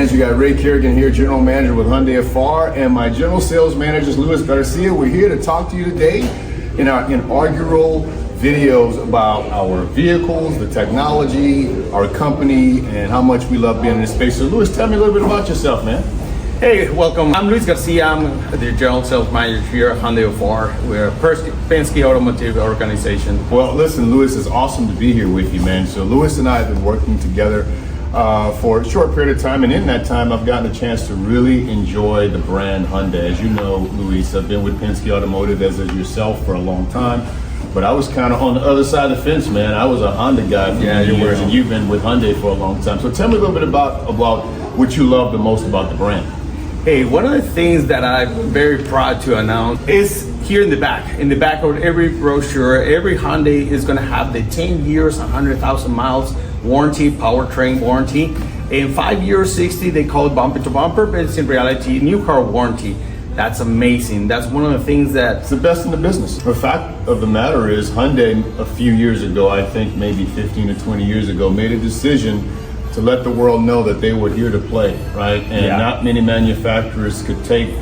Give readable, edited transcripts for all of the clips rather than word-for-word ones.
fans. You got Ray Kerrigan here, General Manager with Hyundai of Pharr, and my General Sales Manager is Luis Garcia. We're here to talk to you today in our inaugural videos about our vehicles, the technology, our company, and how much we love being in this space. So Luis, tell me a little bit about yourself, man. Hey, welcome. I'm Luis Garcia. I'm the General Sales Manager here at Hyundai of Pharr. We're a Penske Automotive organization. Well, listen, Luis, it's awesome to be here with you, man. So Luis and I have been working together for a short period of time, and in that time, I've gotten a chance to really enjoy the brand Hyundai. As you know, Luis, I've been with Penske Automotive as is yourself for a long time, but I was kind of on the other side of the fence, man. I was a Honda guy for many years, and you've been with Hyundai for a long time. So tell me a little bit about what you love the most about the brand. Hey, one of the things that I'm very proud to announce is here in the back. In the back of every brochure, every Hyundai is going to have the 10 years, 100,000 miles warranty, powertrain warranty. In 5 years, 60, they call it bumper to bumper, but it's in reality new car warranty. That's amazing. That's one of the things that's the best in the business. The fact of the matter is Hyundai a few years ago, I think maybe 15 or 20 years ago, made a decision to let the world know that they were here to play, right? And not many manufacturers could take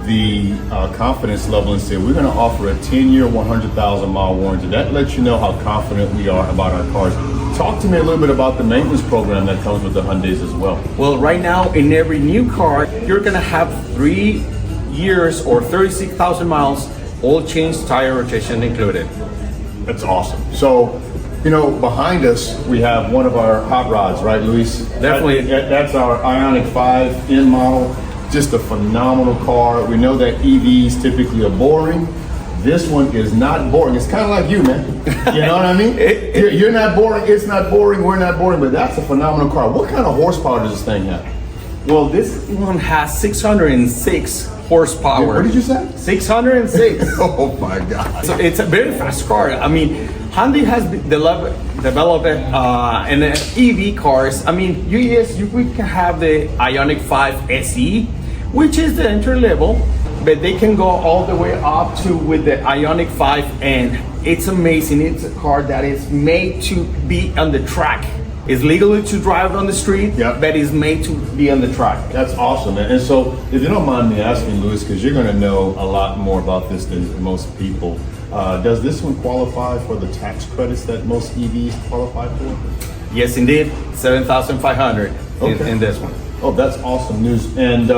the confidence level and say, we're gonna offer a 10-year, 100,000 mile warranty. That lets you know how confident we are about our cars. Talk to me a little bit about the maintenance program that comes with the Hyundais as well. Well, right now, in every new car, you're gonna have 3 years or 36,000 miles, oil change, tire rotation included. That's awesome. So, you know, behind us, we have one of our hot rods, right, Luis? Definitely. That's our Ioniq 5 N model. Just a phenomenal car. We know that EVs typically are boring. This one is not boring. It's kind of like you, man. You know what I mean? You're not boring. It's not boring. We're not boring. But that's a phenomenal car. What kind of horsepower does this thing have? Well, this one has 606 horsepower. What did you say? 606. Oh my God. So it's a very fast car. I mean, Hyundai has developed an EV cars. I mean, we can have the Ioniq 5 SE, which is the entry level, but they can go all the way up to with the Ioniq 5, and it's amazing. It's a car that is made to be on the track. It's legal to drive on the street, but it's made to be on the track. That's awesome, man. And so, if you don't mind me asking, Luis, because you're going to know a lot more about this than most people, does this one qualify for the tax credits that most EVs qualify for? Yes, indeed. 7,500 in this one. Oh, that's awesome news. And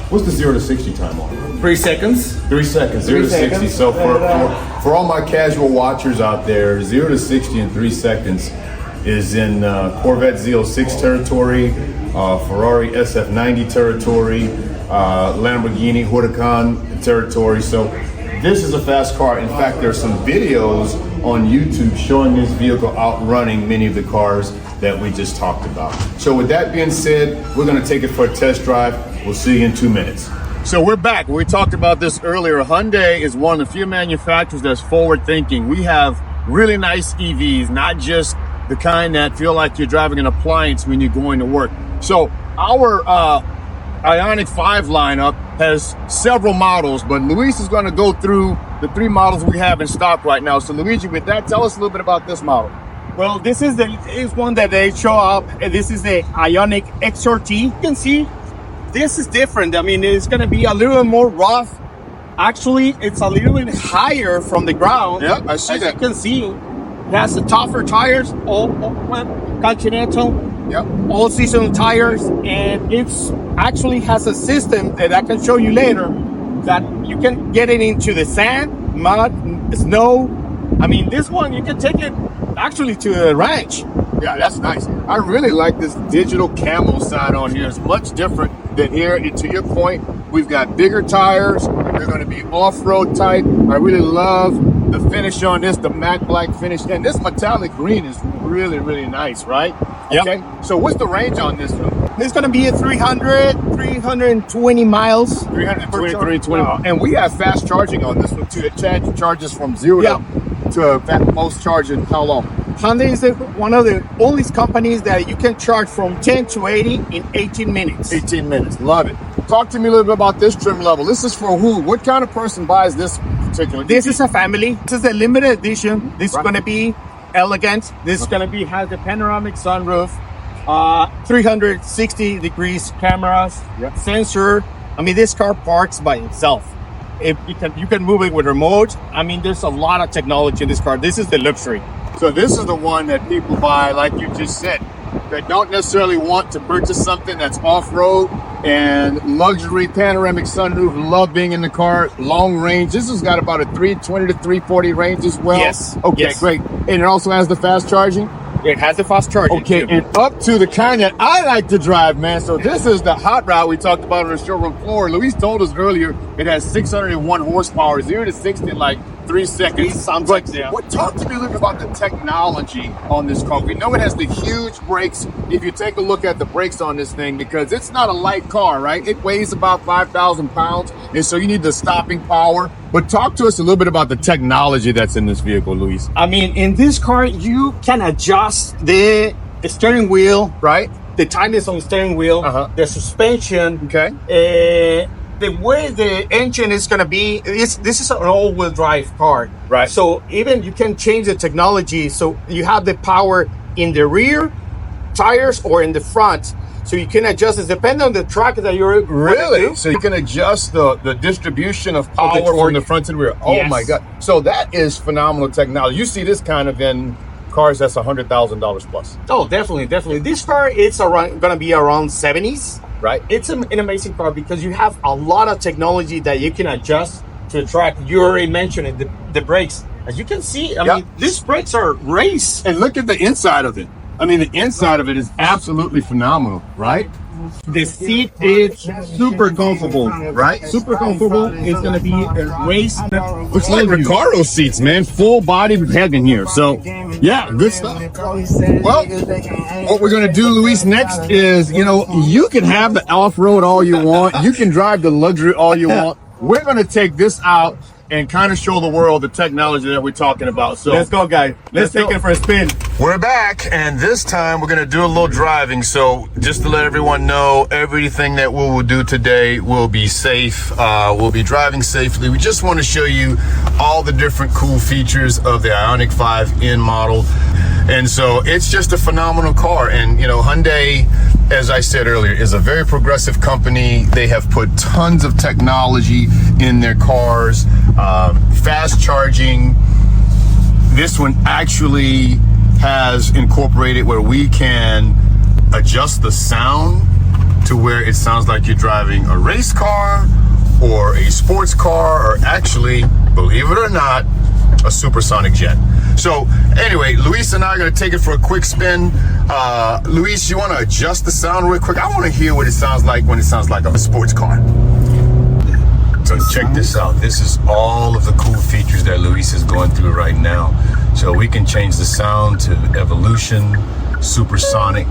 what's the 0 to 60 time on? 3 seconds. 3 seconds, 0 to 60. So for all my casual watchers out there, 0 to 60 in 3 seconds is in Corvette Z06 territory, Ferrari SF90 territory, Lamborghini Huracan territory. So this is a fast car. In fact, there's some videos on YouTube showing this vehicle outrunning many of the cars that we just talked about. So with that being said, we're gonna take it for a test drive. We'll see you in 2 minutes. So we're back. We talked about this earlier. Hyundai is one of the few manufacturers that's forward thinking. We have really nice EVs, not just the kind that feel like you're driving an appliance when you're going to work. So our Ioniq 5 lineup has several models, but Luis is going to go through the 3 models we have in stock right now. So Luigi, with that, tell us a little bit about this model. Well, this is one that they show up. This is the Ioniq XRT. You can see this is different. I mean, it's going to be a little more rough. Actually, it's a little bit higher from the ground. Yeah, I see that. As you can see, it has the tougher tires, all Continental. Yep. All season tires, and it's actually has a system that I can show you later that you can get it into the sand, mud, snow. I mean, this one you can take it actually to the ranch. Yeah, that's nice. I really like this digital camo side on here. It's much different than here. And to your point, we've got bigger tires. They're going to be off-road type. I really love the finish on this, the matte black finish. And this metallic green is really, really nice, right? Yep. Okay. So what's the range on this one? It's going to be a 320 miles. 320 miles. And we have fast charging on this one too. It charges from 0 to most charge in how long? Hyundai is one of the only companies that you can charge from 10 to 80 in 18 minutes. 18 minutes. Love it. Talk to me a little bit about this trim level. This is for who? What kind of person buys this particular? This is a family. This is a limited edition. This is going to be elegant. This is going to be has the panoramic sunroof, 360 degrees cameras, sensor. I mean, this car parks by itself. If you can move it with remote. I mean, there's a lot of technology in this car. This is the luxury. So this is the one that people buy, like you just said, that don't necessarily want to purchase something that's off-road and luxury panoramic sunroof, love being in the car, long range. This has got about a 320 to 340 range as well. Yes. Okay, Yes. great. And it also has the fast charging? It has the fast charging. Okay, too. and up to the kind that I like to drive, man. So this is the hot rod we talked about on the showroom floor. Luis told us earlier it has 601 horsepower, 0 to 60 in like 3 seconds. Talk to me a little bit about the technology on this car. We know it has the huge brakes. If you take a look at the brakes on this thing, because it's not a light car, right? It weighs about 5,000 pounds, and so you need the stopping power. But talk to us a little bit about the technology that's in this vehicle, Luis. I mean, in this car, you can adjust the steering wheel, Right? the tightness on the steering wheel, the suspension. Okay. The way the engine is going to be, this is an all-wheel drive car. Right. So even you can change the technology. So you have the power in the rear tires or in the front. So you can adjust it depending on the track that you're Really? So you can adjust the distribution of power torque. from the front to the rear. Oh Yes. my God. So that is phenomenal technology. You see this kind of in cars that's $100,000 plus. Oh, definitely. This car, it's going to be around 70s. Right? It's an amazing car because you have a lot of technology that you can adjust to the track. You already mentioned it, the brakes. As you can see, I mean, these brakes are race. And look at the inside of it. I mean, the inside of it is absolutely phenomenal, right? The seat is super comfortable. Right? Super comfortable. It's going to be a race. Looks like Recaro seats, man. Full body head in here. So, yeah, good stuff. Well, what we're going to do, Luis, next is, you can have the off-road all you want. You can drive the luxury all you want. We're going to take this out and kind of show the world the technology that we're talking about. So Let's go, guys. Let's take it for a spin. we're back, and this time we're going to do a little driving. So just to let everyone know, everything that we will do today will be safe. We'll be driving safely. We just want to show you all the different cool features of the Ioniq 5 N model. And so it's just a phenomenal car. And, Hyundai, as I said earlier, is a very progressive company. They have put tons of technology in their cars, fast charging. This one actually has incorporated where we can adjust the sound to where it sounds like you're driving a race car or a sports car, or actually, believe it or not, a supersonic jet. So anyway, Luis and I are going to take it for a quick spin. Luis, you want to adjust the sound real quick? I want to hear what it sounds like when it sounds like a sports car. So check this out. This is all of the cool features that Luis is going through right now. So we can change the sound to Evolution, Supersonic.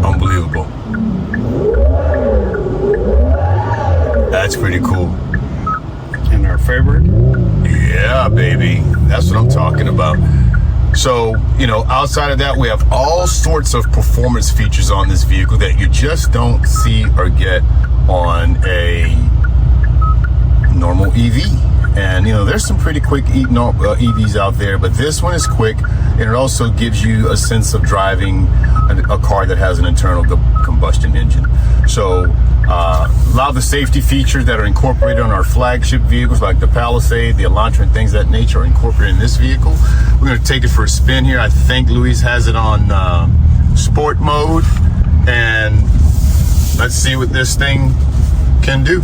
Unbelievable. That's pretty cool. And our favorite. Yeah, baby. That's what I'm talking about. So, outside of that, we have all sorts of performance features on this vehicle that you just don't see or get on a normal EV. And, there's some pretty quick EVs out there, but this one is quick, and it also gives you a sense of driving a car that has an internal combustion engine. So, a lot of the safety features that are incorporated on our flagship vehicles, like the Palisade, the Elantra, and things of that nature, are incorporated in this vehicle. We're going to take it for a spin here. I think Luis has it on sport mode, and let's see what this thing can do.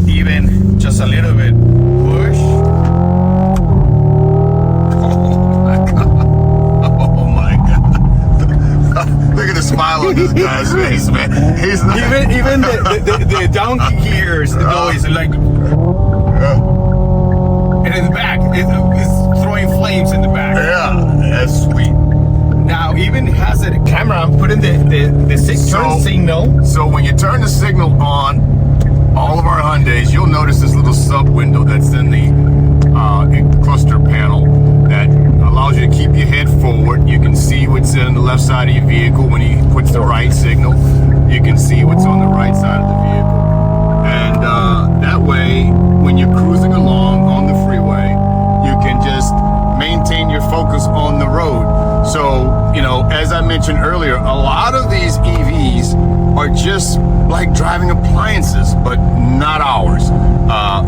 Even just a little bit push. Look at the smile on this guy's face, man. He's not... Even the down gears, the noise, like, and in the back, it's throwing flames in the back. Yeah, that's sweet. Now, even has a camera. I'm putting the turn signal. So when you turn the signal on, all of our Hyundais, you'll notice this little sub window that's in the cluster panel that allows you to keep your head forward. You can see what's in the left side of your vehicle when he puts the right signal. You can see what's on the right side of the vehicle. And that way, when you're cruising along on the freeway, maintain your focus on the road. So, you know, as I mentioned earlier, a lot of these EVs are just like driving appliances, but not ours.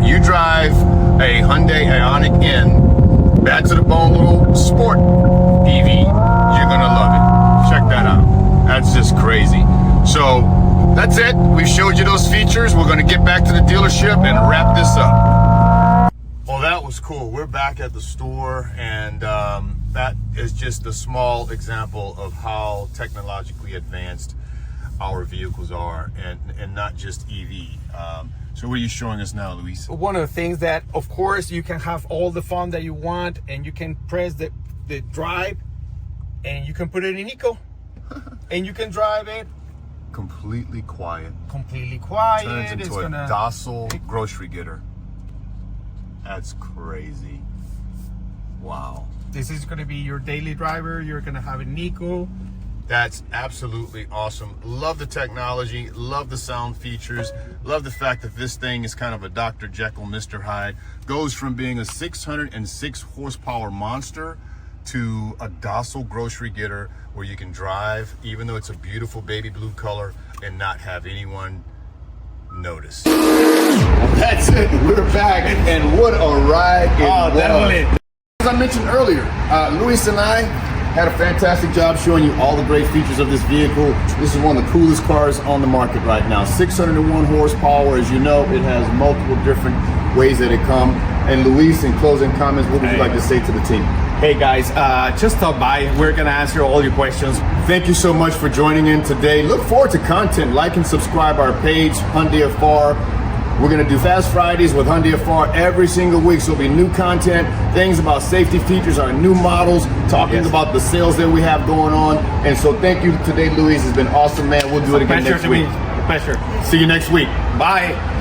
You drive a Hyundai Ioniq N, back to the bone little sport EV, you're gonna love it. Check that out. That's just crazy. So that's it. We've showed you those features. We're gonna get back to the dealership and wrap this up. Well, that was cool. We're back at the store, and that is just a small example of how technologically advanced our vehicles are, and not just EV. So what are you showing us now, Luis? One of the things that, of course, you can have all the fun that you want, and you can press the drive, and you can put it in eco, and you can drive it Completely quiet. completely quiet. Turns into It's a gonna docile grocery getter. That's crazy. Wow. This is gonna be your daily driver. You're gonna have an eco. That's absolutely awesome. Love the technology, love the sound features, love the fact that this thing is kind of a Dr. Jekyll, Mr. Hyde. Goes from being a 606 horsepower monster to a docile grocery getter where you can drive, even though it's a beautiful baby blue color, and not have anyone notice. That's it, we're back, and what a ride it was. Definitely. As I mentioned earlier, Luis and I had a fantastic job showing you all the great features of this vehicle. This is one of the coolest cars on the market right now. 601 horsepower. As you know, it has multiple different ways that it comes. And Luis, in closing comments, what would you like to say to the team? Hey guys, just stop by. We're gonna answer all your questions. Thank you so much for joining in today. Look forward to content. Like and subscribe our page, Hyundai of Pharr. We're gonna do Fast Fridays with Hyundai of Pharr every single week. So there'll be new content, things about safety features, our new models, talking about the sales that we have going on. And so thank you today, Luis. It's been awesome, man. We'll do it again next week. Pleasure. See you next week. Bye.